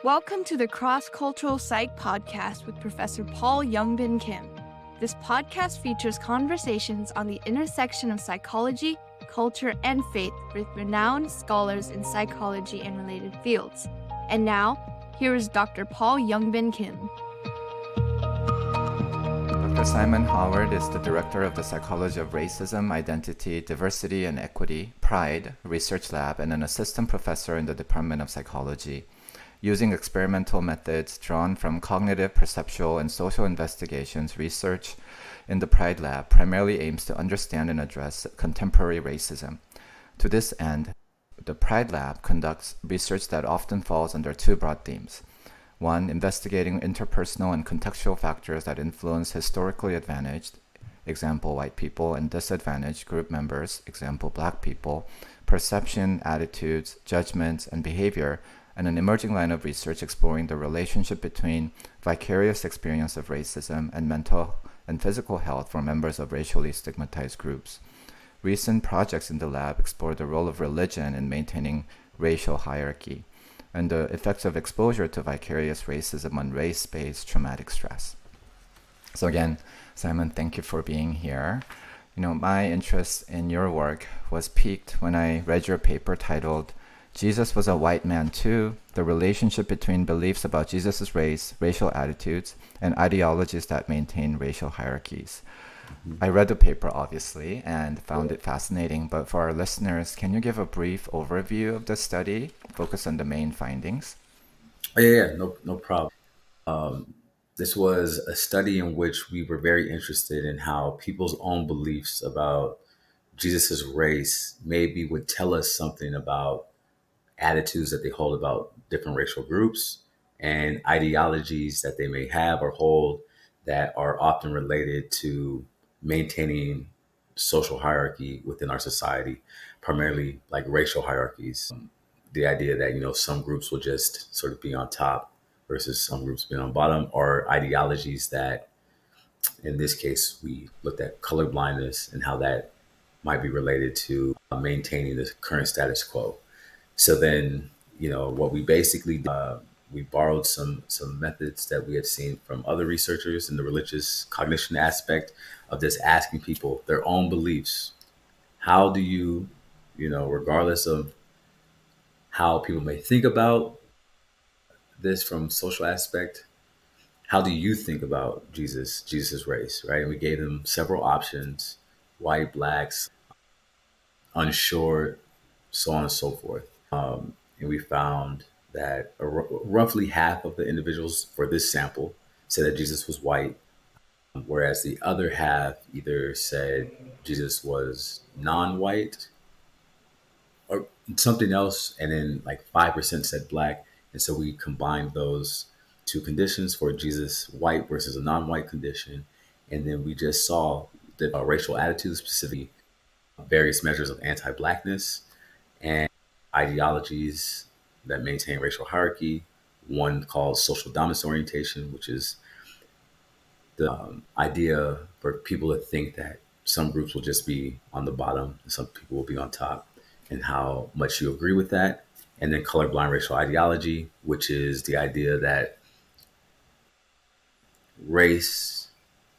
Welcome to the Cross-Cultural Psych Podcast with Professor Paul Youngbin Kim. This podcast features conversations on the intersection of psychology, culture, and faith with renowned scholars in psychology and related fields. And now, here is Dr. Paul Youngbin Kim. Dr. Simon Howard is the director of the Psychology of Racism, Identity, Diversity, and Equity, PRIDE, research lab, and an assistant professor in the Department of Psychology. Using experimental methods drawn from cognitive, perceptual, and social investigations, research in the PRIDE lab primarily aims to understand and address contemporary racism. To this end, the PRIDE lab conducts research that often falls under two broad themes. One, investigating interpersonal and contextual factors that influence historically advantaged, example white people, and disadvantaged group members, example black people, perception, attitudes, judgments, and behavior, and an emerging line of research exploring the relationship between vicarious experience of racism and mental and physical health for members of racially stigmatized groups. Recent projects in the lab explore the role of religion in maintaining racial hierarchy and the effects of exposure to vicarious racism on race-based traumatic stress. So again, Simon, thank you for being here. My interest in your work was piqued when I read your paper titled Jesus Was a White Man Too, the relationship between beliefs about Jesus' race, racial attitudes, and ideologies that maintain racial hierarchies. I read the paper, obviously, and found it fascinating, but for our listeners, can you give a brief overview of the study, focus on the main findings? No problem. This was a study in which we were very interested in how people's own beliefs about Jesus's race maybe would tell us something about attitudes that they hold about different racial groups and ideologies that they may have or hold that are often related to maintaining social hierarchy within our society, primarily like racial hierarchies. The idea that, some groups will just sort of be on top versus some groups being on bottom, or ideologies that, in this case, we looked at color blindness and how that might be related to maintaining the current status quo. So then, what we basically we borrowed some methods that we had seen from other researchers in the religious cognition aspect of just asking people their own beliefs. How do you, regardless of how people may think about this from social aspect, how do you think about Jesus' race, right? And we gave them several options: white, blacks, unsure, so on and so forth. And we found that roughly half of the individuals for this sample said that Jesus was white, whereas the other half either said Jesus was non-white or something else, and then like 5% said black. And so we combined those two conditions for Jesus white versus a non-white condition. And then we just saw that racial attitudes, specifically various measures of anti-blackness and ideologies that maintain racial hierarchy. One called social dominance orientation, which is the idea for people to think that some groups will just be on the bottom and some people will be on top, and how much you agree with that. And then colorblind racial ideology, which is the idea that race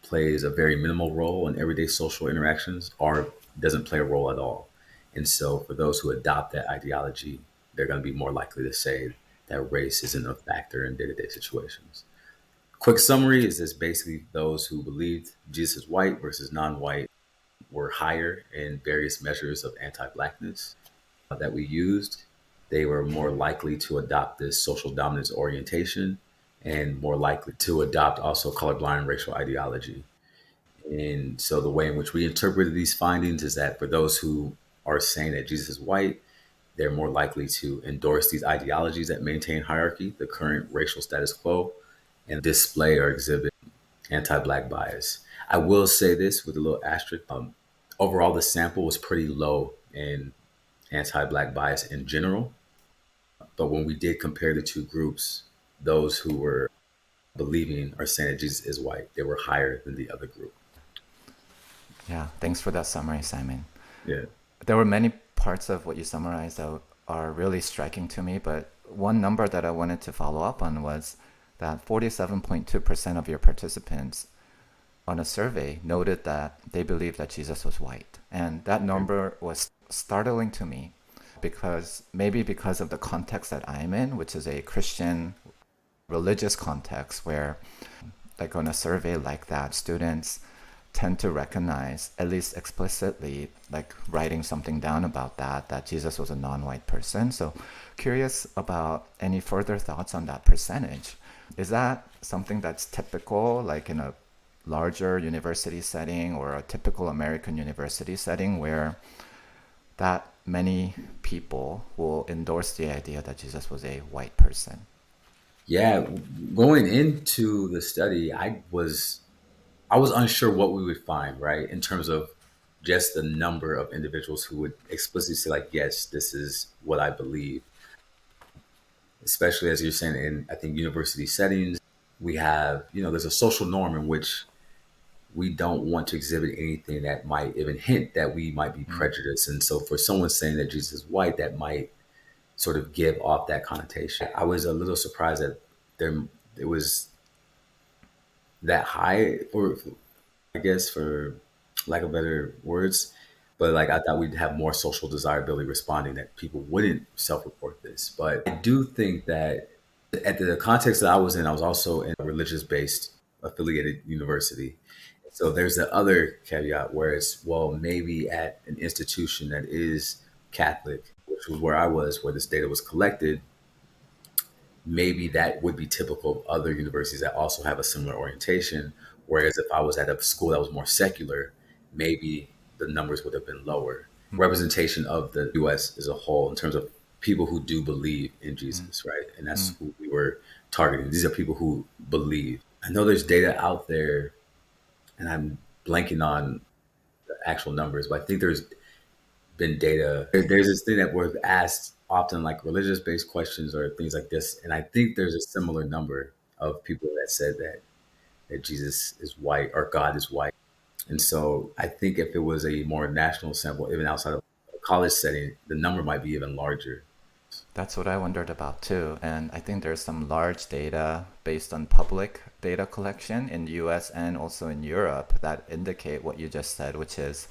plays a very minimal role in everyday social interactions or doesn't play a role at all. And so for those who adopt that ideology, they're going to be more likely to say that race isn't a factor in day-to-day situations. Quick summary is this: basically those who believed Jesus is white versus non-white were higher in various measures of anti-blackness that we used. They were more likely to adopt this social dominance orientation and more likely to adopt also colorblind racial ideology. And so the way in which we interpreted these findings is that for those who are saying that Jesus is white, they're more likely to endorse these ideologies that maintain hierarchy, the current racial status quo, and display or exhibit anti-black bias. I will say this with a little asterisk. Overall, the sample was pretty low in anti-black bias in general. But when we did compare the two groups, those who were believing or saying that Jesus is white, they were higher than the other group. Yeah, thanks for that summary, Simon. Yeah. There were many parts of what you summarized that are really striking to me, but one number that I wanted to follow up on was that 47.2% of your participants on a survey noted that they believed that Jesus was white. And that number was startling to me because maybe because of the context that I'm in, which is a Christian religious context where like on a survey like that, students tend to recognize, at least explicitly, like writing something down about that Jesus was a non-white person. So curious about any further thoughts on that percentage. Is that something that's typical, like in a larger university setting or a typical American university setting where that many people will endorse the idea that Jesus was a white person? Yeah, going into the study, I was unsure what we would find, right, in terms of just the number of individuals who would explicitly say, like, yes, this is what I believe. Especially as you're saying, in I think university settings, we have, there's a social norm in which we don't want to exhibit anything that might even hint that we might be prejudiced. And so for someone saying that Jesus is white, that might sort of give off that connotation. I was a little surprised that there it was that high, or I guess for lack of better words. But like I thought we'd have more social desirability responding, that people wouldn't self-report this. But I do think that at the context that I was in, I was also in a religious-based affiliated university. So there's the other caveat where it's, well, maybe at an institution that is Catholic, which was where I was, where this data was collected, maybe that would be typical of other universities that also have a similar orientation. Whereas if I was at a school that was more secular, maybe the numbers would have been lower. Representation of the US as a whole in terms of people who do believe in Jesus, right? And that's who we were targeting. These are people who believe. I know there's data out there, and I'm blanking on the actual numbers, but I think there's been data. There's this thing that was asked often, like religious based questions or things like this. And I think there's a similar number of people that said that Jesus is white or God is white. And so I think if it was a more national sample, even outside of a college setting, the number might be even larger. That's what I wondered about too. And I think there's some large data based on public data collection in the US and also in Europe that indicate what you just said, which is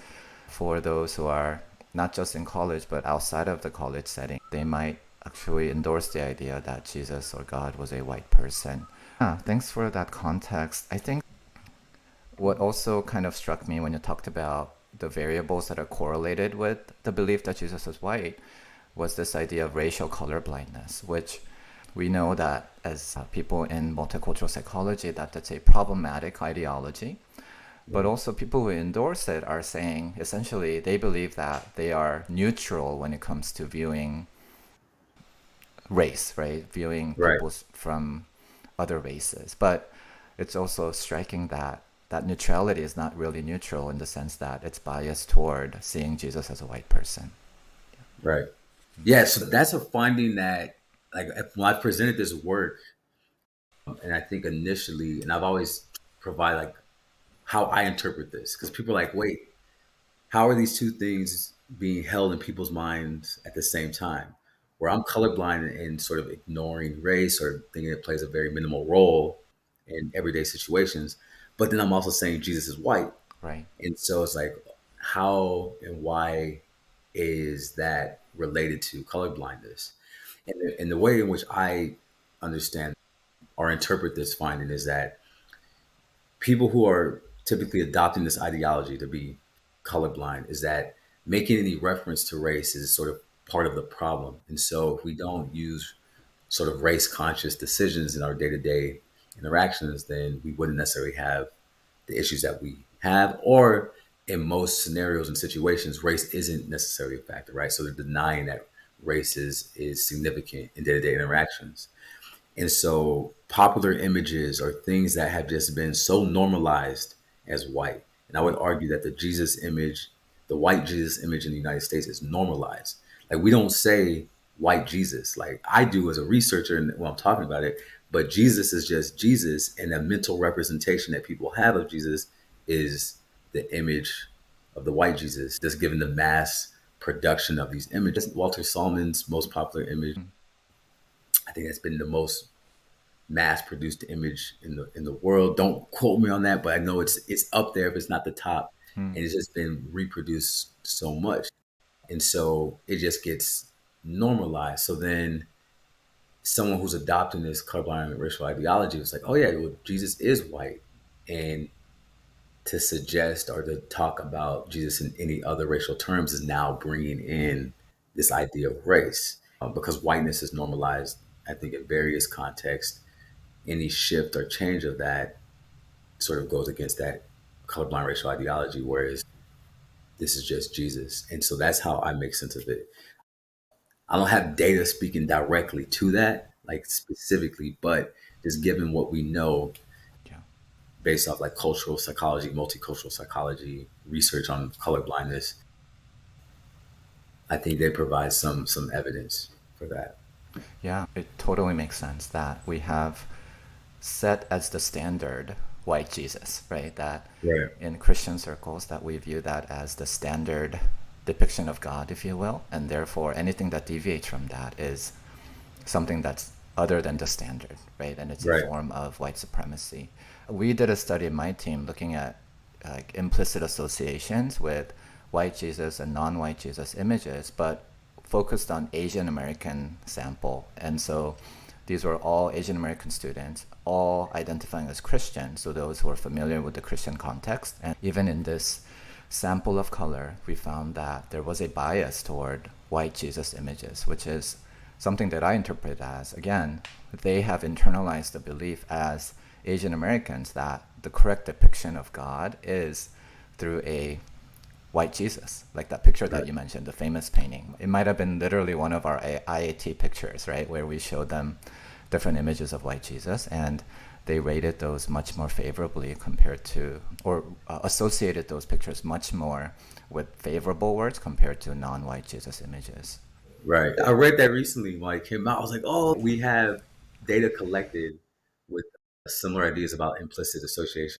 for those who are not just in college but outside of the college setting, they might actually endorse the idea that Jesus or God was a white person. Thanks for that context. I think what also kind of struck me when you talked about the variables that are correlated with the belief that Jesus is white was this idea of racial color blindness, which we know that as people in multicultural psychology, that that's a problematic ideology. But also people who endorse it are saying essentially they believe that they are neutral when it comes to viewing race, right? Viewing Right. people from other races. But it's also striking that that neutrality is not really neutral in the sense that it's biased toward seeing Jesus as a white person. Right. Yeah. So that's a finding that, like, when I presented this work, and I think initially, and I've always provided like how I interpret this, because people are like, wait, how are these two things being held in people's minds at the same time? Where I'm colorblind and sort of ignoring race or thinking it plays a very minimal role in everyday situations, but then I'm also saying Jesus is white. Right. And so it's like, how and why is that related to colorblindness? And the way in which I understand or interpret this finding is that people who are typically adopting this ideology to be colorblind is that making any reference to race is sort of part of the problem. And so if we don't use sort of race conscious decisions in our day to day interactions, then we wouldn't necessarily have the issues that we have. Or in most scenarios and situations, race isn't necessarily a factor, right? So they're denying that race is significant in day to day interactions. And so popular images are things that have just been so normalized as white. And I would argue that the Jesus image, the white Jesus image in the United States is normalized. Like we don't say white Jesus, like I do as a researcher and when I'm talking about it, but Jesus is just Jesus. And the mental representation that people have of Jesus is the image of the white Jesus, just given the mass production of these images. Walter Solomon's most popular image think that's been the most mass produced image in the world. Don't quote me on that, but I know it's up there if it's not the top. And it's just been reproduced so much. And so it just gets normalized. So then someone who's adopting this colorblind racial ideology was like, oh yeah, well, Jesus is white. And to suggest or to talk about Jesus in any other racial terms is now bringing in this idea of race, because whiteness is normalized, I think, in various contexts. Any shift or change of that sort of goes against that colorblind racial ideology, whereas this is just Jesus. And so that's how I make sense of it. I don't have data speaking directly to that, like specifically, but just given what we know Yeah. based off like cultural psychology, multicultural psychology, research on color blindness, I think they provide some evidence for that. Yeah, it totally makes sense that we have set as the standard white Jesus, right? That Right. in Christian circles that we view that as the standard depiction of God, if you will, and therefore anything that deviates from that is something that's other than the standard, right? And it's a Right. form of white supremacy. We did a study in my team looking at implicit associations with white Jesus and non-white Jesus images, but focused on Asian American sample. And so these were all Asian American students, all identifying as Christian, so those who are familiar with the Christian context. And even in this sample of color, we found that there was a bias toward white Jesus images, which is something that I interpret as, again, they have internalized the belief as Asian Americans that the correct depiction of God is through a white Jesus, like that picture that Right. you mentioned, the famous painting. It might have been literally one of our IAT pictures, right, where we showed them different images of white Jesus, and they rated those much more favorably compared to, or associated those pictures much more with favorable words compared to non-white Jesus images. Right. I read that recently when it came out. I was like, oh, we have data collected with similar ideas about implicit association.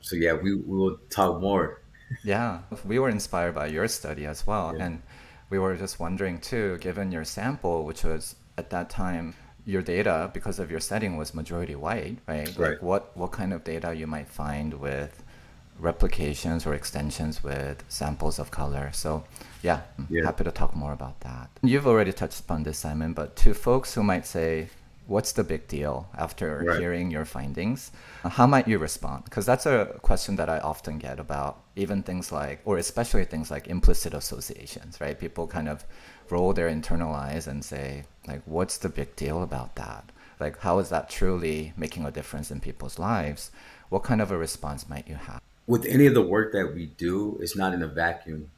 So yeah, we will talk more. Yeah, we were inspired by your study as well. Yeah. And we were just wondering too, given your sample, which was at that time, your data, because of your setting, was majority white, right? Right. Like what kind of data you might find with replications or extensions with samples of color. So yeah, I'm Yeah. happy to talk more about that. You've already touched upon this, Simon, but to folks who might say, what's the big deal after Right. hearing your findings? How might you respond? Because that's a question that I often get about even things like, or especially things like implicit associations, right? People kind of roll their internal eyes and say, like, what's the big deal about that? Like, how is that truly making a difference in people's lives? What kind of a response might you have? With any of the work that we do, it's not in a vacuum.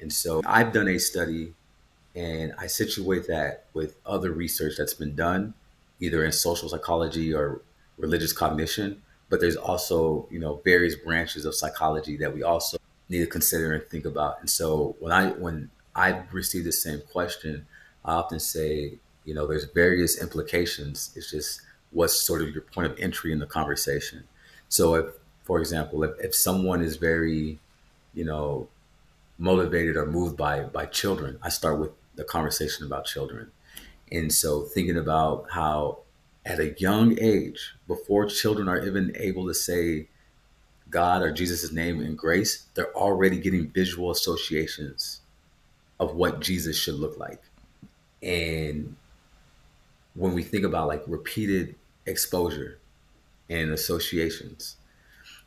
And so I've done a study and I situate that with other research that's been done, either in social psychology or religious cognition. But there's also, various branches of psychology that we also need to consider and think about. And so when I receive the same question, I often say, there's various implications. It's just what's sort of your point of entry in the conversation. So if, for example, if someone is very, you know, motivated or moved by children, I start with the conversation about children. And so thinking about how at a young age, before children are even able to say God or Jesus' name and grace, they're already getting visual associations of what Jesus should look like. And when we think about like repeated exposure and associations,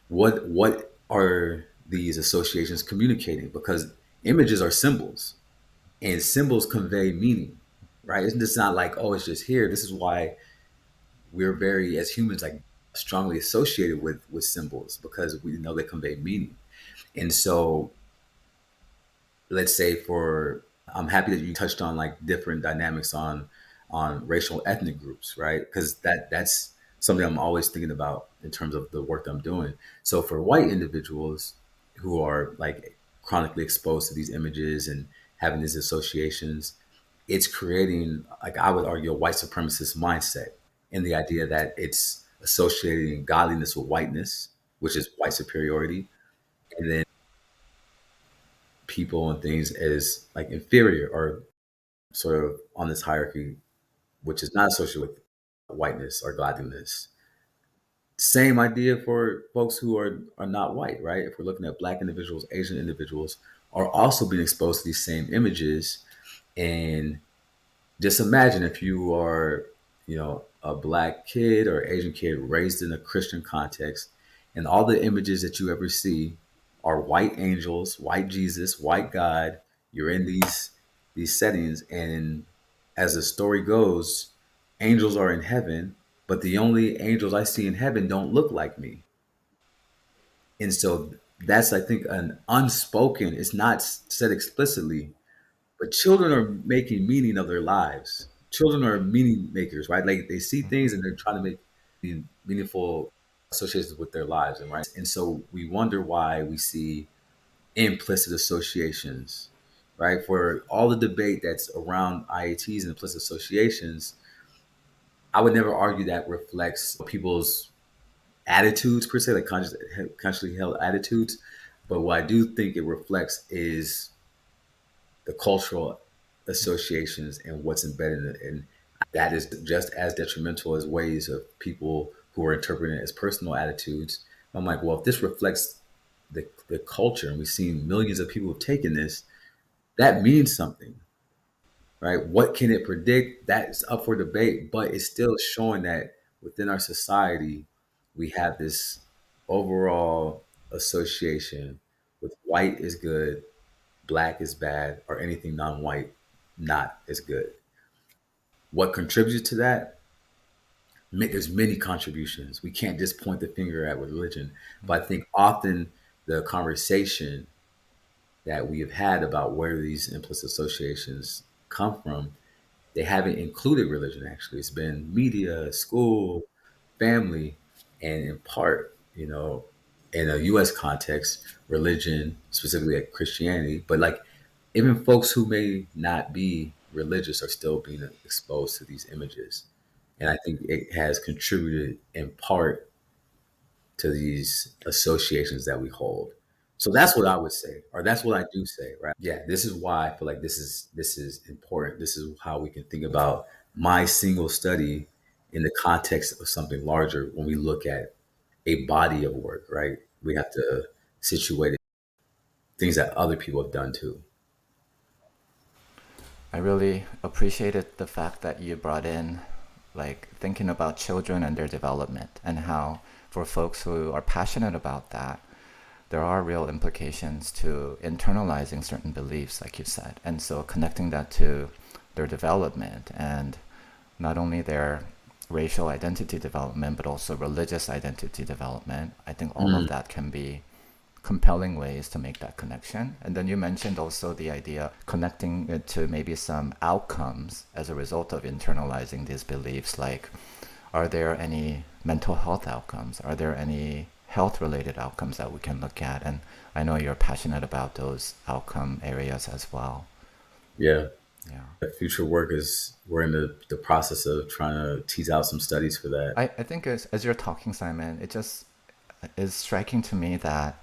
what are these associations communicating? Because images are symbols and symbols convey meaning, right? It's just not like, oh, it's just here. This is why we're very, as humans, like strongly associated with symbols because we know they convey meaning. And so let's say for I'm happy that you touched on like different dynamics on racial ethnic groups, right? Because that's something I'm always thinking about in terms of the work that I'm doing. So for white individuals who are like chronically exposed to these images and having these associations, it's creating, like I would argue, a white supremacist mindset in the idea that it's associating godliness with whiteness, which is white superiority, and then people and things as like inferior or sort of on this hierarchy which is not associated with whiteness or godliness. Same idea for folks who are not white, right? If we're looking at black individuals, Asian individuals are also being exposed to these same images. And just imagine if you are, a black kid or Asian kid raised in a Christian context, and all the images that you ever see are white angels, white Jesus, white God. You're in these settings, and as the story goes, angels are in heaven, but the only angels I see in heaven don't look like me. And so that's, I think, an unspoken, it's not said explicitly, but children are making meaning of their lives. Children are meaning makers, right? Like they see things and they're trying to make meaningful associations with their lives, and right. And so we wonder why we see implicit associations, right? For all the debate that's around IATs and implicit associations, I would never argue that reflects people's attitudes per se, like consciously held attitudes. But what I do think it reflects is the cultural associations and what's embedded in it. And that is just as detrimental as ways of people who are interpreting it as personal attitudes. I'm like, well, if this reflects the culture and we've seen millions of people have taken this, that means something, right? What can it predict? That's up for debate, but it's still showing that within our society, we have this overall association with white is good, black is bad, or anything non-white not as good. What contributes to that? There's many contributions. We can't just point the finger at religion, but I think often the conversation that we have had about where these implicit associations come from, they haven't included religion. Actually, it's been media, school, family, and in part, in a U.S. context, religion, specifically at Christianity, but like even folks who may not be religious are still being exposed to these images. And I think it has contributed in part to these associations that we hold. So that's what I would say, or that's what I do say, right? Yeah, this is why I feel like this is important. This is how we can think about my single study in the context of something larger when we look at a body of work, right? We have to situate things that other people have done too. I really appreciated the fact that you brought in like thinking about children and their development and how for folks who are passionate about that, there are real implications to internalizing certain beliefs, like you said. And so connecting that to their development and not only their racial identity development, but also religious identity development, I think all of Mm, that can be compelling ways to make that connection. And then you mentioned also the idea connecting it to maybe some outcomes as a result of internalizing these beliefs, like are there any mental health outcomes? Are there any health related outcomes that we can look at? And I know you're passionate about those outcome areas as well. yeah. Yeah. The future work is we're in the process of trying to tease out some studies for that. I think as you're talking, Simon, it just is striking to me that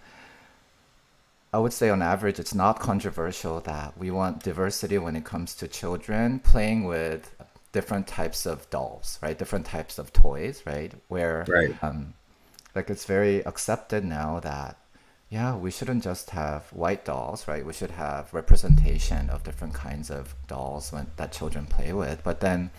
I would say on average, it's not controversial that we want diversity when it comes to children playing with different types of dolls, right? Different types of toys, right? Where Right. like it's very accepted now that yeah, we shouldn't just have white dolls, right? We should have representation of different kinds of dolls that children play with. But then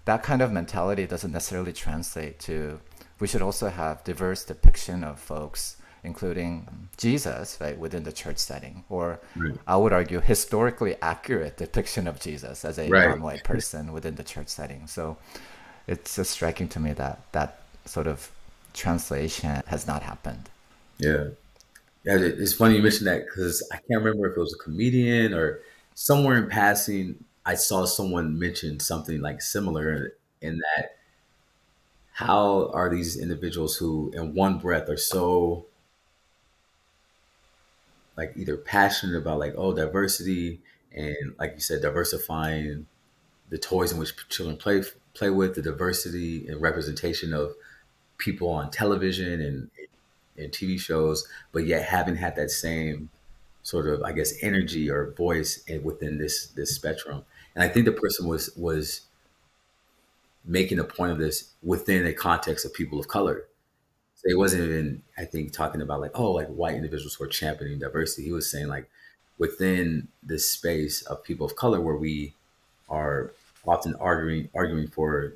that kind of mentality doesn't necessarily translate to we should also have diverse depiction of folks, including Jesus, right, within the church setting, or Right. I would argue historically accurate depiction of Jesus as a Right. non-white person within the church setting. So it's just striking to me that that sort of translation has not happened. Yeah. Yeah. It's funny you mentioned that because I can't remember if it was a comedian or somewhere in passing, I saw someone mention something like similar in that how are these individuals who in one breath are so like either passionate about like, oh, diversity and like you said, diversifying the toys in which children play with, the diversity and representation of people on television and TV shows, but yet haven't had that same sort of, I guess, energy or voice within this spectrum. And I think the person was making a point of this within a context of people of color. So it wasn't even, I think, talking about like, oh, like white individuals who are championing diversity. He was saying like within this space of people of color where we are often arguing for,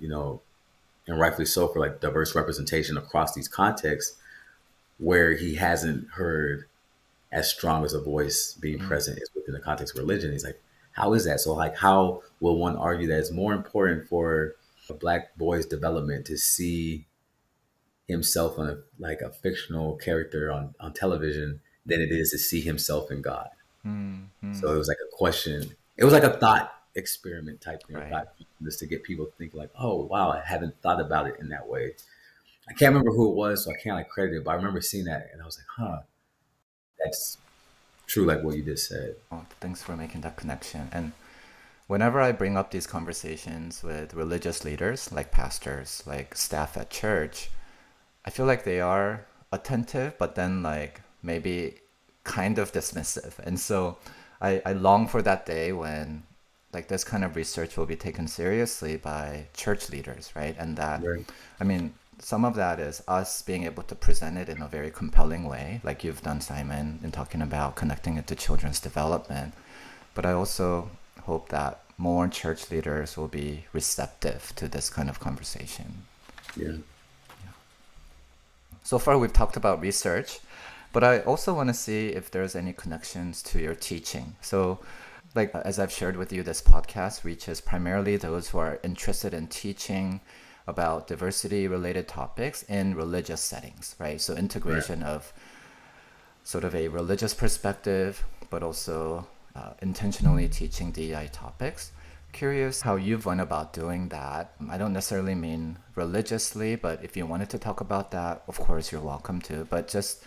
and rightfully so, for like diverse representation across these contexts, where he hasn't heard as strong as a voice being present is within the context of religion. He's like, how is that? So like, how will one argue that it's more important for a black boy's development to see himself on a fictional character on television than it is to see himself in God? So it was like a question. It was like a thought experiment type thing, a Right. thought just to get people to think like, oh wow, I haven't thought about it in that way. I can't remember who it was, so I can't like credit it, but I remember seeing that and I was like, huh, that's true, like what you just said. Well, thanks for making that connection. And whenever I bring up these conversations with religious leaders, like pastors, like staff at church, I feel like they are attentive, but then like maybe kind of dismissive. And so I long for that day when like this kind of research will be taken seriously by church leaders, right? And that, Right. I mean, some of that is us being able to present it in a very compelling way, like you've done, Simon, in talking about connecting it to children's development. But I also hope that more church leaders will be receptive to this kind of conversation. Yeah. So far, we've talked about research, but I also want to see if there's any connections to your teaching. So, like as I've shared with you, this podcast reaches primarily those who are interested in teaching about diversity related topics in religious settings, right? So, Right. integration of sort of a religious perspective, but also intentionally teaching DEI topics. Curious how you've went about doing that. I don't necessarily mean religiously, but if you wanted to talk about that, of course you're welcome to. But just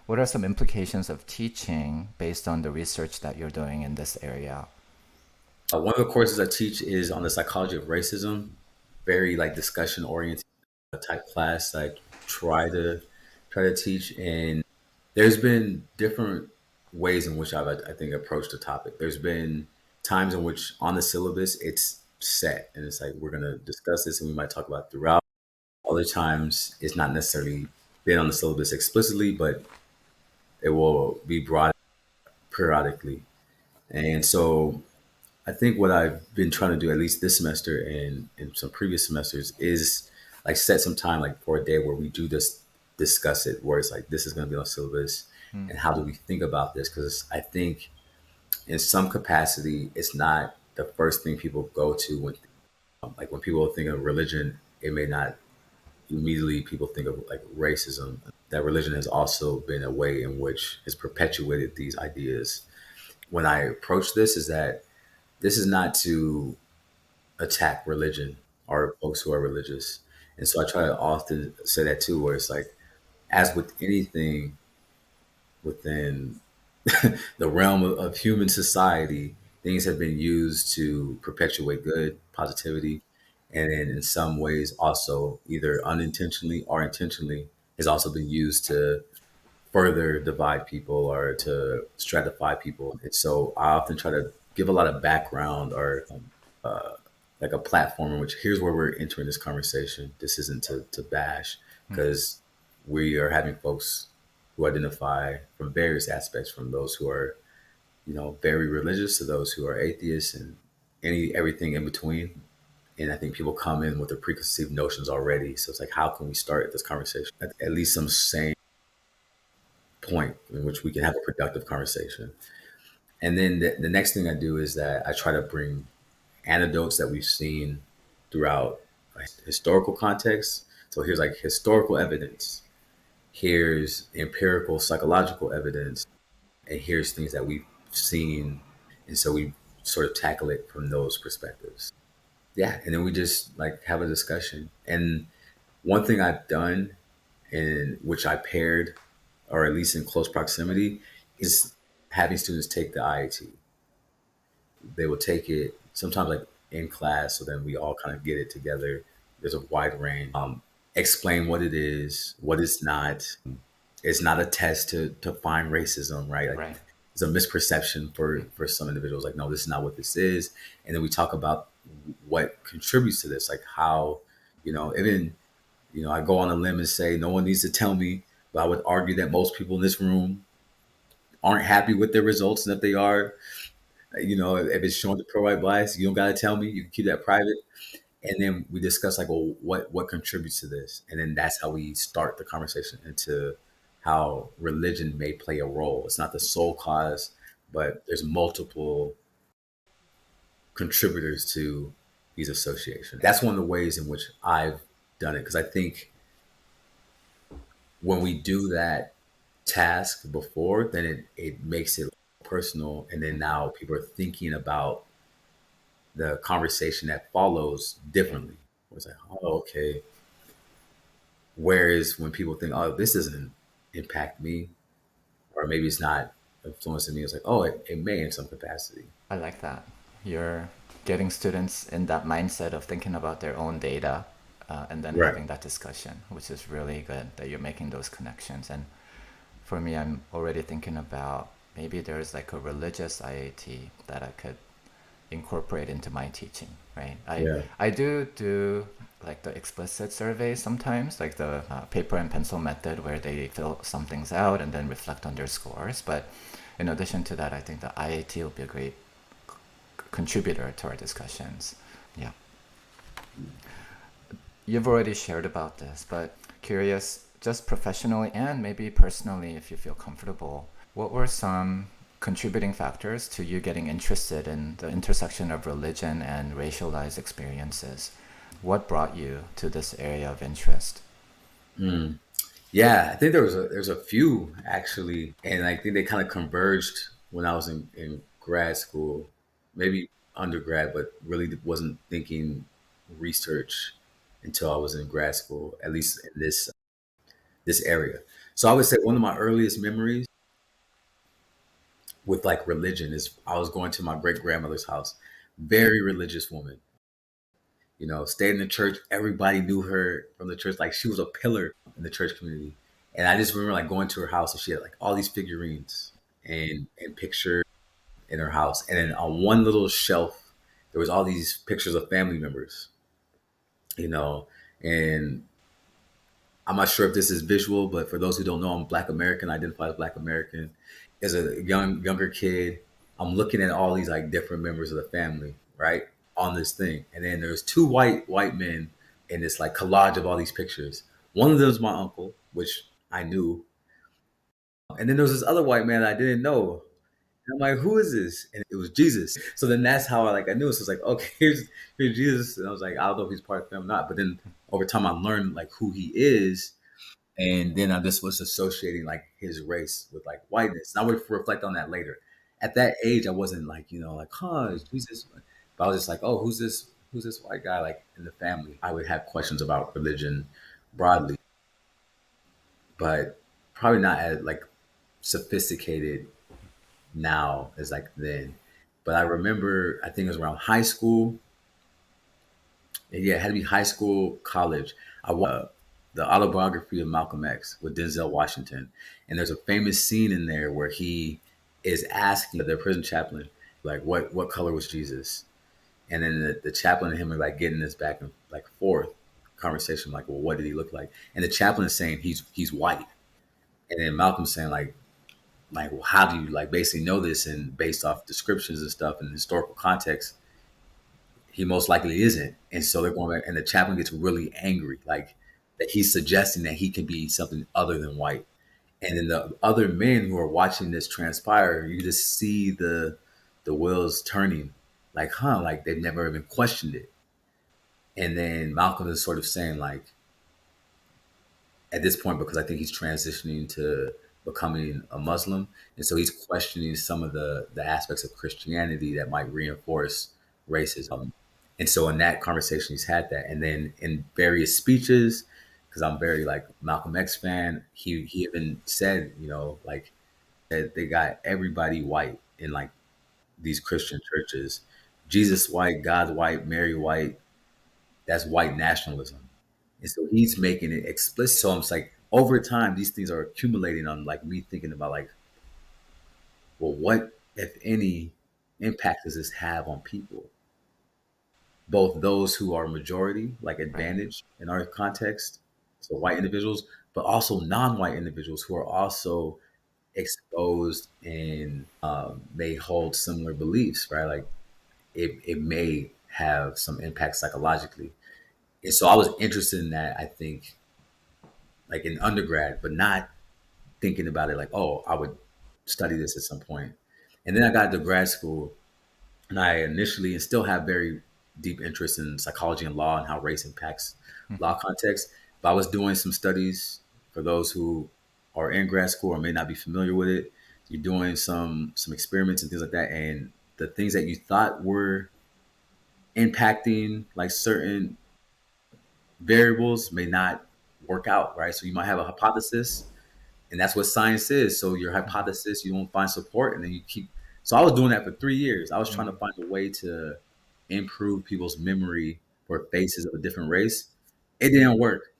what are some implications of teaching based on the research that you're doing in this area? One of the courses I teach is on the psychology of racism, very like discussion oriented type class. I try to teach, and there's been different ways in which I think approached the topic. There's been times in which on the syllabus it's set, and it's like we're gonna discuss this, and we might talk about it throughout. Other times it's not necessarily been on the syllabus explicitly, but it will be brought periodically. And so I think what I've been trying to do, at least this semester and in some previous semesters, is like set some time like for a day where we do this, discuss it, where it's like this is going to be on syllabus, and how do we think about this? Because I think in some capacity, it's not the first thing people go to when like when people think of religion, it may not immediately people think of like racism. That religion has also been a way in which has perpetuated these ideas. When I approach this, is that this is not to attack religion or folks who are religious. And so I try to often say that too, where it's like, as with anything within the realm of human society, things have been used to perpetuate good, positivity, and then in some ways also either unintentionally or intentionally has also been used to further divide people or to stratify people. And so I often try to give a lot of background or like a platform in which here's where we're entering this conversation. This isn't to bash, because we are having folks who identify from various aspects, from those who are, very religious to those who are atheists and everything in between. And I think people come in with their preconceived notions already. So it's like, how can we start this conversation at least some sane point in which we can have a productive conversation? And then the next thing I do is that I try to bring anecdotes that we've seen throughout a historical context. So here's like historical evidence, here's empirical psychological evidence, and here's things that we've seen. And so we sort of tackle it from those perspectives. Yeah. And then we just like have a discussion. And one thing I've done, in which I paired, or at least in close proximity, is having students take the IAT. They will take it sometimes like in class, so then we all kind of get it together. There's a wide range. Explain what it is, what it's not. It's not a test to find racism, right? Like, Right. it's a misperception for some individuals. Like, no, this is not what this is. And then we talk about what contributes to this, like how. Even, I go on a limb and say no one needs to tell me, but I would argue that most people in this room aren't happy with their results. And if they are, if it's showing the pro-white bias, you don't got to tell me. You can keep that private. And then we discuss like, well, what contributes to this? And then that's how we start the conversation into how religion may play a role. It's not the sole cause, but there's multiple contributors to these associations. That's one of the ways in which I've done it, because I think when we do that task before, then it makes it personal, and then now people are thinking about the conversation that follows differently. It's like, oh, okay. Whereas when people think, oh, this doesn't impact me, or maybe it's not influencing me, it's like, oh, it may in some capacity. I like that. You're getting students in that mindset of thinking about their own data, and then Right. having that discussion, which is really good that you're making those connections. And for me, I'm already thinking about maybe there's like a religious IAT that I could incorporate into my teaching, right? Yeah. I do like the explicit surveys sometimes, like the paper and pencil method where they fill some things out and then reflect on their scores. But in addition to that, I think the IAT will be a great contributor to our discussions. Yeah. You've already shared about this, but curious, just professionally and maybe personally, if you feel comfortable, what were some contributing factors to you getting interested in the intersection of religion and racialized experiences? What brought you to this area of interest? Mm. Yeah, I think there's a few actually, and I think they kind of converged when I was in grad school, maybe undergrad, but really wasn't thinking research until I was in grad school, at least in this area. So I would say one of my earliest memories with like religion is I was going to my great grandmother's house, very religious woman. Stayed in the church. Everybody knew her from the church. Like she was a pillar in the church community. And I just remember like going to her house and she had like all these figurines and pictures in her house. And then on one little shelf, there was all these pictures of family members, you know, and I'm not sure if this is visual, but for those who don't know, I'm Black American, identify as Black American. As a younger kid, I'm looking at all these like different members of the family, right, on this thing. And then there's two white men in this like collage of all these pictures. One of them is my uncle, which I knew, and then there was this other white man that I didn't know. And I'm like, who is this? And it was Jesus. So then that's how I knew. So it's like, okay, here's Jesus. And I was like, I don't know if he's part of the family or not. But then over time, I learned like who he is, and then I just was associating like his race with like whiteness. And I would reflect on that later. At that age, I wasn't like, like, huh, is Jesus? But I was just like, oh, who's this? Who's this white guy like in the family? I would have questions about religion broadly, but probably not as like sophisticated now as like then. But I remember, I think it was around high school. And yeah, it had to be high school, college. I watched the autobiography of Malcolm X with Denzel Washington, and there's a famous scene in there where he is asking the prison chaplain, like, what color was Jesus? And then the chaplain and him are like getting this back and like forth conversation, like, well, what did he look like? And the chaplain is saying he's white, and then Malcolm's saying like, well, how do you like basically know this? And based off descriptions and stuff and historical context, he most likely isn't. And so they're going back, and the chaplain gets really angry, like that he's suggesting that he can be something other than white. And then the other men who are watching this transpire, you just see the wheels turning, like, huh, like they've never even questioned it. And then Malcolm is sort of saying, like, at this point, because I think he's transitioning to becoming a Muslim, and so he's questioning some of the aspects of Christianity that might reinforce racism. And so in that conversation, he's had that, and then in various speeches, because I'm very like Malcolm X fan, he even said, like that they got everybody white in like these Christian churches, Jesus white, God white, Mary white. That's white nationalism. And so he's making it explicit. So I'm just like, over time, these things are accumulating on like me thinking about like, well, what, if any, impact does this have on people? both those who are majority, like Right. advantage in our context, so white individuals, but also non-white individuals who are also exposed and may hold similar beliefs, right? Like it may have some impact psychologically. And so I was interested in that, I think, like in undergrad, but not thinking about it like, oh, I would study this at some point. And then I got to grad school, and I initially and still have very deep interest in psychology and law and how race impacts Mm-hmm. law context. But I was doing some studies for those who are in grad school or may not be familiar with it. You're doing some experiments and things like that, and the things that you thought were impacting like certain variables may not work out, right? So you might have a hypothesis, and that's what science is. So your Mm-hmm. hypothesis, you don't find support, and then you keep. So I was doing that for 3 years. I was trying to Mm-hmm. find a way to improve people's memory for faces of a different race. It didn't work.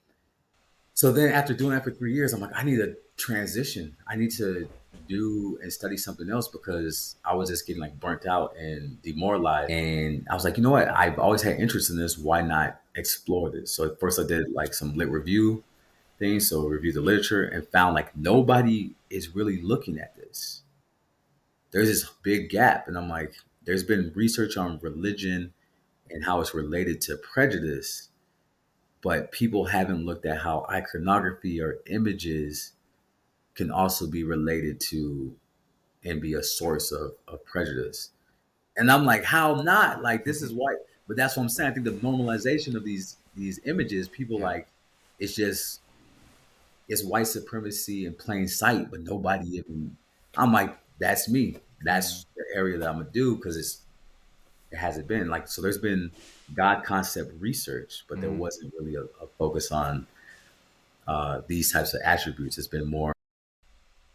So then after doing that for 3 years, I'm like, I need a transition. I need to do and study something else because I was just getting like burnt out and demoralized. And I was like, you know what? I've always had interest in this. Why not explore this? So at first I did like some lit review things. So reviewed the literature and found like nobody is really looking at this. There's this big gap. And I'm like, there's been research on religion and how it's related to prejudice, but people haven't looked at how iconography or images can also be related to and be a source of prejudice. And I'm like, how not? Like this Mm-hmm. is why. But that's what I'm saying. I think the normalization of these images, people Yeah. like it's just it's white supremacy in plain sight, but nobody even. I'm like, that's me. Mm. That's the area that I'm gonna do because it hasn't been like so. There's been God concept research, but there Mm. wasn't really a focus on these types of attributes. It's been more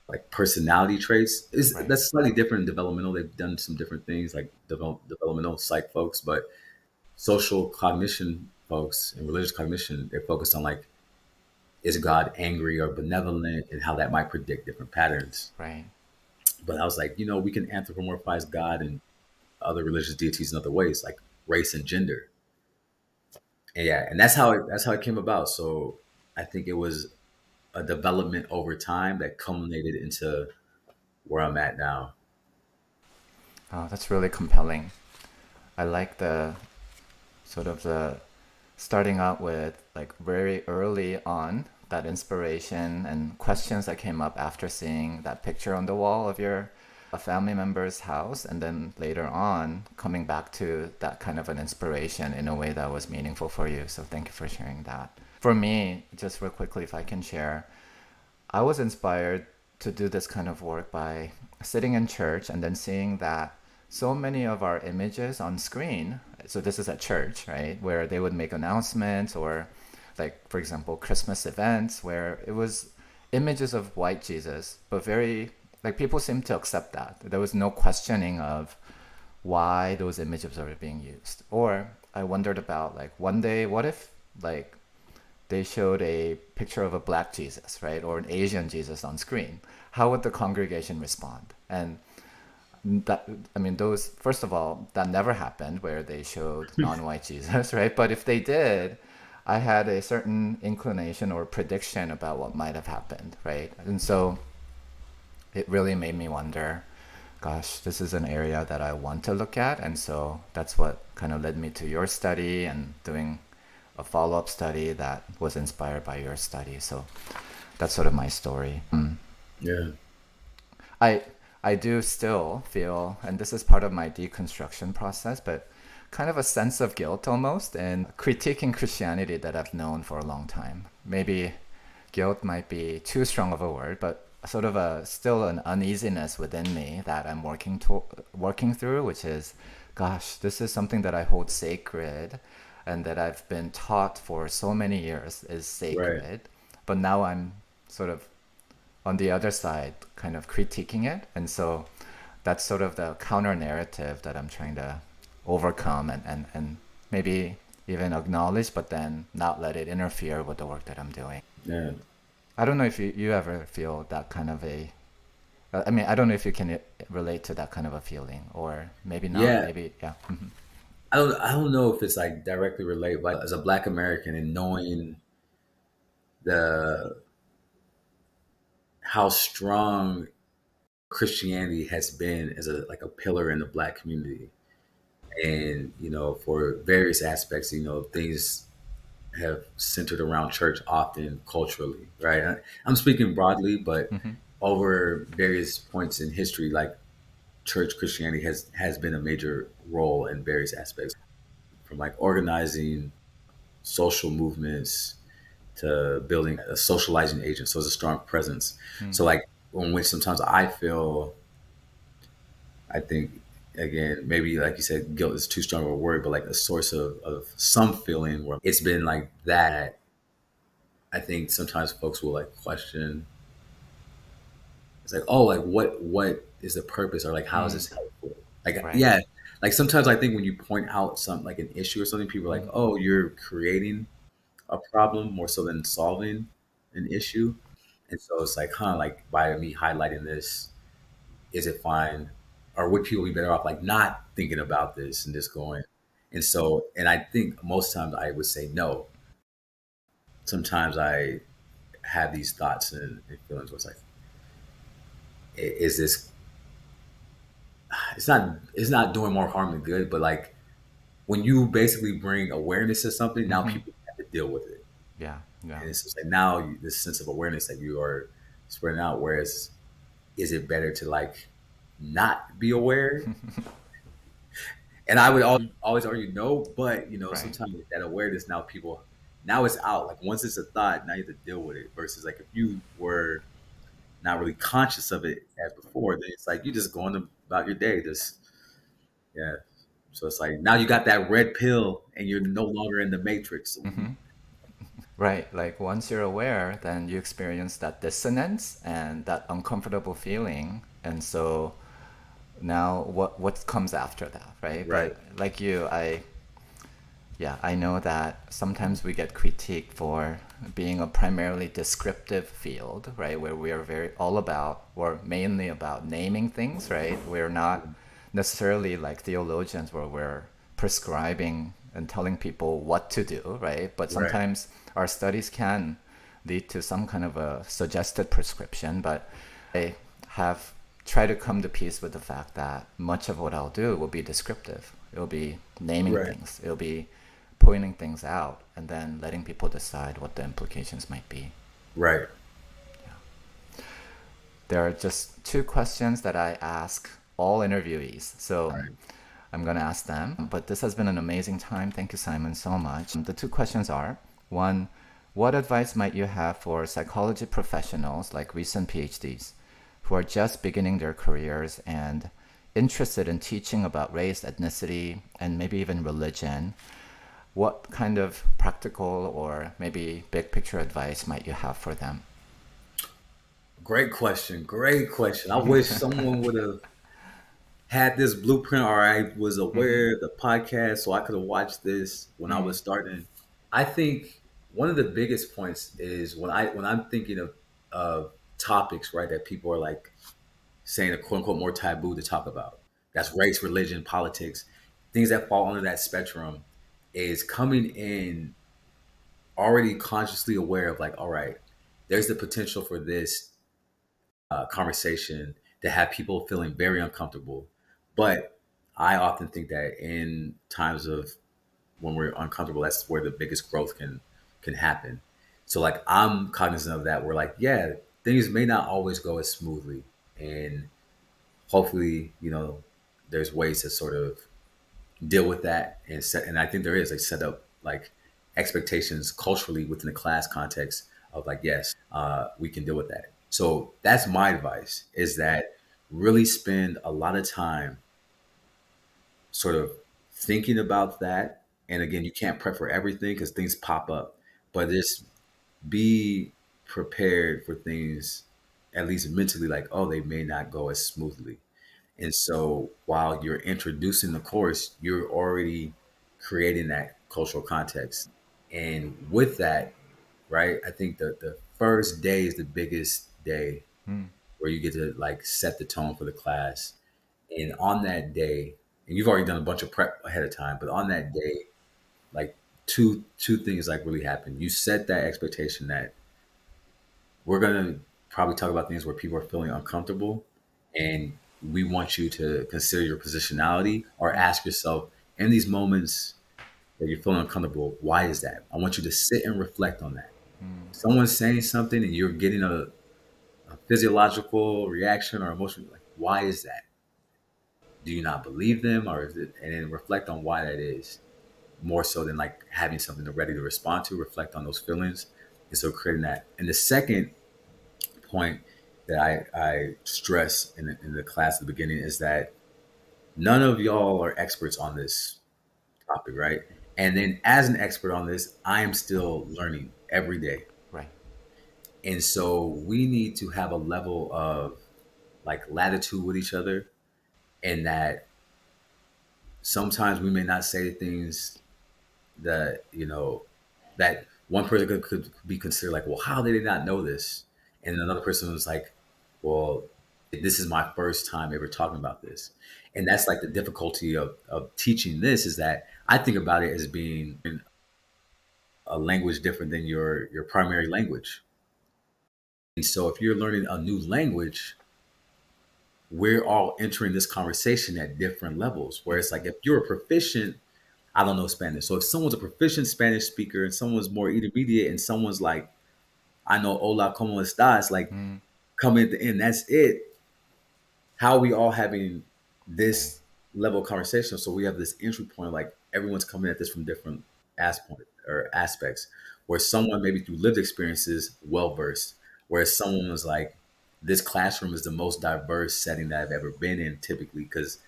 like personality traits. Is Right. that's slightly different in developmental. They've done some different things like developmental psych folks, but social cognition folks and religious cognition, they're focused on like is God angry or benevolent and how that might predict different patterns. Right. But I was like, we can anthropomorphize God and other religious deities in other ways, like race and gender. And yeah, and that's how it came about. So I think it was a development over time that culminated into where I'm at now. Oh, that's really compelling. I like the sort of the starting out with like very early on that inspiration and questions that came up after seeing that picture on the wall of your a family member's house, and then later on coming back to that kind of an inspiration in a way that was meaningful for you. So thank you for sharing that. For me, just real quickly, if I can share, I was inspired to do this kind of work by sitting in church and then seeing that so many of our images on screen, so this is at church, right, where they would make announcements or like for example Christmas events where it was images of white Jesus, but very like people seem to accept that. There was no questioning of why those images are being used. Or I wondered about like one day, what if like they showed a picture of a black Jesus, right, or an Asian Jesus on screen? How would the congregation respond? And that, I mean, those, first of all, that never happened where they showed non-white Jesus, right? But if they did, I had a certain inclination or prediction about what might have happened, right? And so it really made me wonder, gosh, this is an area that I want to look at. And so that's what kind of led me to your study and doing a follow-up study that was inspired by your study. So that's sort of my story. Yeah. I I do still feel, and this is part of my deconstruction process, but kind of a sense of guilt almost and critiquing Christianity that I've known for a long time. Maybe guilt might be too strong of a word, but sort of a still an uneasiness within me that I'm working through, which is, gosh, this is something that I hold sacred, and that I've been taught for so many years is Right. sacred, but now I'm sort of on the other side, kind of critiquing it, and so that's sort of the counter narrative that I'm trying to overcome and maybe even acknowledge, but then not let it interfere with the work that I'm doing. Yeah. I don't know if you ever feel that kind of a. I mean, I don't know if you can relate to that kind of a feeling, or maybe not. Yeah. Maybe, yeah. Mhm. I don't know if it's like directly related, but as a Black American and knowing the how strong Christianity has been as a like a pillar in the Black community, and for various aspects, things have centered around church often culturally, right? I'm speaking broadly, but Hmm. over various points in history, like church Christianity has been a major role in various aspects, from like organizing social movements to building a socializing agent. So it's a strong presence. Mm. So like on which sometimes I think again, maybe like you said, guilt is too strong of a word, but like a source of some feeling where it's been like that. I think sometimes folks will like question, it's like, oh, like what is the purpose, or like how is Mm. this helpful? Like, Right. yeah, like sometimes I think when you point out some like an issue or something, people are like, Mm. oh, you're creating a problem more so than solving an issue. And so it's like, like by me highlighting this, is it fine? Or would people be better off like not thinking about this and just going? And I think most times I would say no. Sometimes I have these thoughts and feelings where it's like, is this, it's not doing more harm than good, but like when you basically bring awareness to something, now Hmm. people have to deal with it. Yeah. Yeah. And it's just like now this sense of awareness that you are spreading out. Whereas, is it better to like not be aware? And I would always argue no, but Right. sometimes that awareness, now it's out. Like once it's a thought, now you have to deal with it. Versus like if you were not really conscious of it as before, then it's like you just going about your day. Just yeah. So it's like now you got that red pill and you're no longer in the matrix. Hmm. Right. Like once you're aware, then you experience that dissonance and that uncomfortable feeling. And so now what comes after that, right? Right. But like you, I know that sometimes we get critiqued for being a primarily descriptive field, right? Where we are very all about or mainly about naming things, right? We're not necessarily like theologians where we're prescribing and telling people what to do, right? But Right. sometimes our studies can lead to some kind of a suggested prescription. But I have tried to come to peace with the fact that much of what I'll do will be descriptive. It'll be naming Right. things. It'll be pointing things out and then letting people decide what the implications might be. Right. There are just two questions that I ask all interviewees. So I'm going to ask them. But this has been an amazing time. Thank you, Simon, so much. The two questions are one, what advice might you have for psychology professionals like recent PhDs who are just beginning their careers and interested in teaching about race, ethnicity, and maybe even religion? What kind of practical or maybe big picture advice might you have for them? Great question. Great question. I wish someone would have had this blueprint, or I was Hmm. aware of the podcast so I could have watched this when I Mm. was starting. I think one of the biggest points is when I'm thinking of topics, right, that people are like saying a quote unquote more taboo to talk about. That's race, religion, politics, things that fall under that spectrum, is coming in already consciously aware of like, all right, there's the potential for this conversation to have people feeling very uncomfortable. But I often think that in times of when we're uncomfortable, that's where the biggest growth can happen. So like I'm cognizant of that. We're like, yeah, things may not always go as smoothly, and hopefully, there's ways to sort of deal with that and set. And I think there is a set up like expectations culturally within the class context of like, yes, we can deal with that. So that's my advice: is that really spend a lot of time sort of thinking about that. And again, you can't prep for everything because things pop up, but just be prepared for things, at least mentally, like, oh, they may not go as smoothly. And so while you're introducing the course, you're already creating that cultural context. And with that, right, I think the first day is the biggest day Mm. where you get to like set the tone for the class. And on that day, and you've already done a bunch of prep ahead of time, but on that day, like two things like really happen. You set that expectation that we're gonna probably talk about things where people are feeling uncomfortable, and we want you to consider your positionality or ask yourself in these moments that you're feeling uncomfortable, why is that? I want you to sit and reflect on that. Someone's saying something and you're getting a physiological reaction or emotion, like why is that? Do you not believe them, or is it? And then reflect on why that is. More so than like having something ready to respond to, reflect on those feelings, and so creating that. And the second point that I stress in the class at the beginning is that none of y'all are experts on this topic, right? And then as an expert on this, I am still learning every day. Right. And so we need to have a level of like latitude with each other, and that sometimes we may not say things that, that one person could be considered like, well, how did they not know this? And another person was like, well, this is my first time ever talking about this. And that's like the difficulty of teaching this, is that I think about it as being a language different than your primary language. And so if you're learning a new language, we're all entering this conversation at different levels. Where it's like if you're a proficient, I don't know Spanish. So if someone's a proficient Spanish speaker and someone's more intermediate and someone's like, I know hola, ¿cómo estás? Like coming at the end, that's it. How are we all having Right. this level of conversation? So we have this entry point, like everyone's coming at this from different aspects, where someone maybe through lived experiences, well versed, whereas someone was like, this classroom is the most diverse setting that I've ever been in, typically, because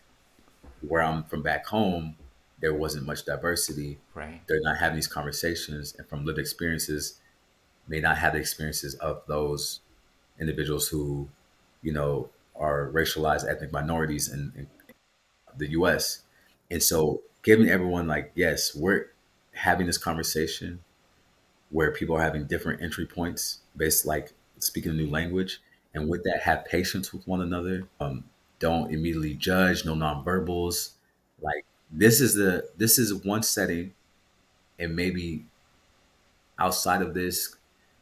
where I'm from back home, there wasn't much diversity. Right. They're not having these conversations, and from lived experiences, may not have the experiences of those individuals who, are racialized ethnic minorities in the U.S. And so, giving everyone like, yes, we're having this conversation where people are having different entry points based, like speaking a new language, and with that, have patience with one another. Don't immediately judge. No nonverbals. Like this is one setting, and maybe outside of this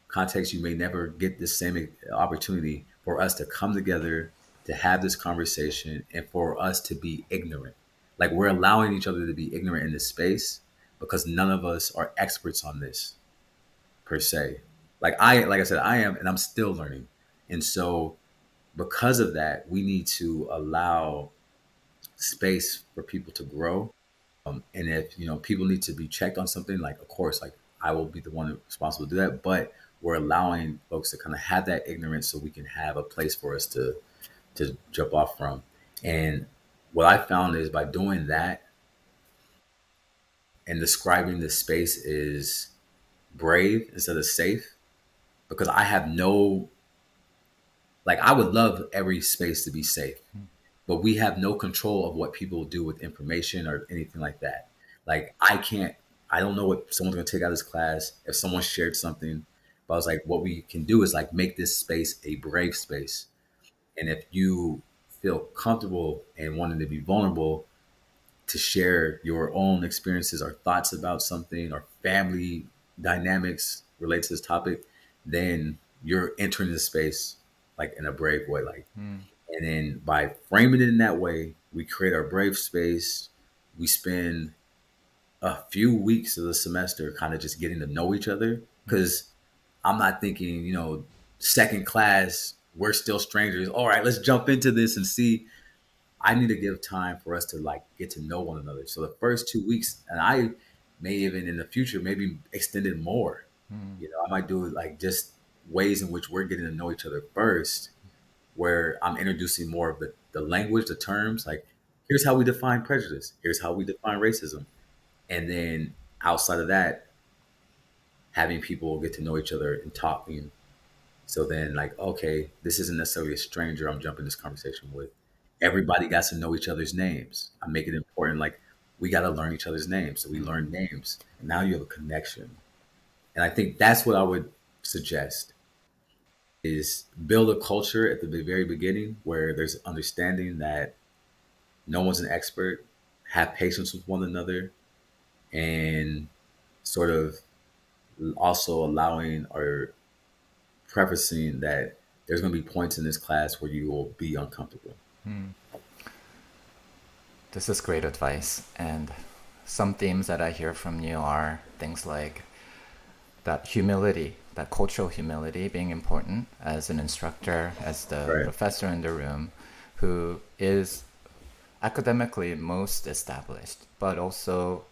context, you may never get the same opportunity for us to come together to have this conversation and for us to be ignorant. Like we're allowing each other to be ignorant in this space because none of us are experts on this per se. Like I said, I am, and I'm still learning. And so because of that, we need to allow space for people to grow. And if people need to be checked on something, like of course, like I will be the one responsible to do that. But we're allowing folks to kind of have that ignorance so we can have a place for us to jump off from. And what I found is by doing that and describing this space is brave instead of safe, because I have no, like I would love every space to be safe, but we have no control of what people do with information or anything like that. Like I don't know what someone's gonna take out of this class if someone shared something. But I was like, what we can do is like make this space a brave space. And if you feel comfortable and wanting to be vulnerable to share your own experiences or thoughts about something or family dynamics related to this topic, then you're entering this space like in a brave way. Like, and then by framing it in that way, we create our brave space. We spend a few weeks of the semester kind of just getting to know each other, because I'm not thinking, second class, we're still strangers. All right, let's jump into this and see. I need to give time for us to like get to know one another. So the first 2 weeks, and I may even in the future maybe extend it more. I might do it like just ways in which we're getting to know each other first, where I'm introducing more of the language, the terms, like here's how we define prejudice, here's how we define racism. And then outside of that, having people get to know each other and talking. So then like, okay, this isn't necessarily a stranger I'm jumping this conversation with. Everybody got to know each other's names. I make it important, like we got to learn each other's names. So we learn names. And now you have a connection. And I think that's what I would suggest is build a culture at the very beginning where there's understanding that no one's an expert. have patience with one another, and sort of also allowing or prefacing that there's going to be points in this class where you will be uncomfortable. This is great advice. And some themes that I hear from you are things like that humility, that cultural humility being important as an instructor, as the Right. professor in the room who is academically most established, but also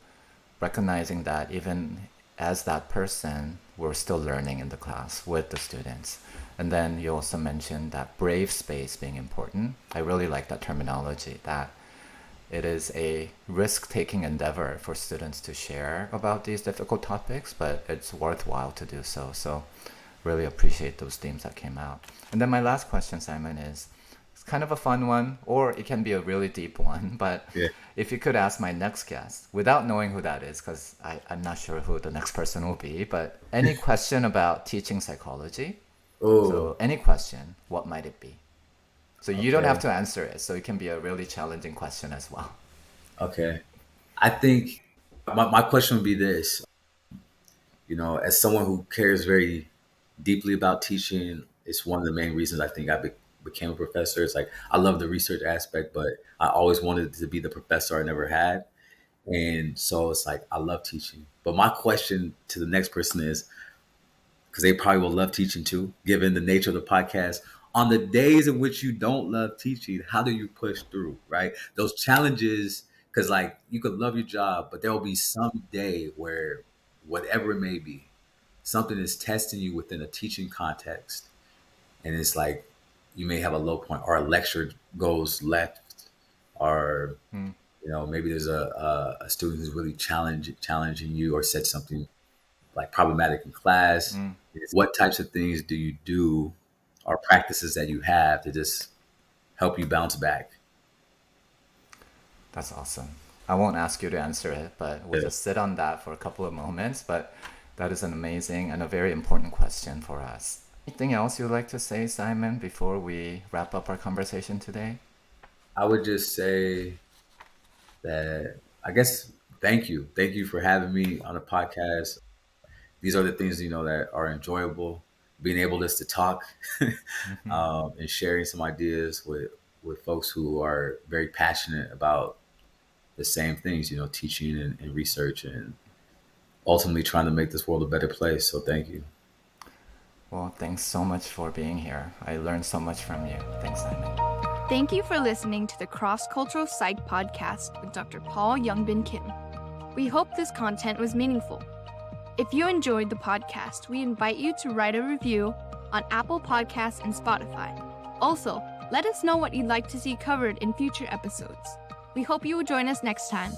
recognizing that even as that person, we're still learning in the class with the students. And then you also mentioned that brave space being important. I really like that terminology, that it is a risk-taking endeavor for students to share about these difficult topics, but it's worthwhile to do so. So really appreciate those themes that came out. And then my last question, Simon, is it's kind of a fun one, or it can be a really deep one. But Yeah. if you could ask my next guest, without knowing who that is, because I'm not sure who the next person will be, but any question about teaching psychology? Oh, So any question, what might it be? So you don't have okay. to answer it. So it can be a really challenging question as well. Okay. I think my question would be this, as someone who cares very deeply about teaching, it's one of the main reasons I think became a professor. It's like I love the research aspect, but I always wanted to be the professor I never had. And so it's like I love teaching. But my question to the next person is, because they probably will love teaching too, given the nature of the podcast. On the days in which you don't love teaching, how do you push through, right? Those challenges, because like you could love your job, but there will be some day where whatever it may be, something is testing you within a teaching context. And it's like you may have a low point or a lecture goes left, or maybe there's a student who's really challenging you or said something like problematic in class. What types of things do you do or practices that you have to just help you bounce back? That's awesome. I won't ask you to answer it, but we'll Yeah. just sit on that for a couple of moments. But that is an amazing and a very important question for us. Anything else you'd like to say, Simon, before we wrap up our conversation today? I would just say that I guess thank you. Thank you for having me on a podcast. These are the things, that are enjoyable. Being able just to talk and sharing some ideas with folks who are very passionate about the same things, teaching and research and ultimately trying to make this world a better place. So thank you. Well, thanks so much for being here. I learned so much from you. Thanks, Simon. Thank you for listening to the Cross Cultural Psych podcast with Dr. Paul Youngbin Kim. We hope this content was meaningful. If you enjoyed the podcast, we invite you to write a review on Apple Podcasts and Spotify. Also, let us know what you'd like to see covered in future episodes. We hope you will join us next time.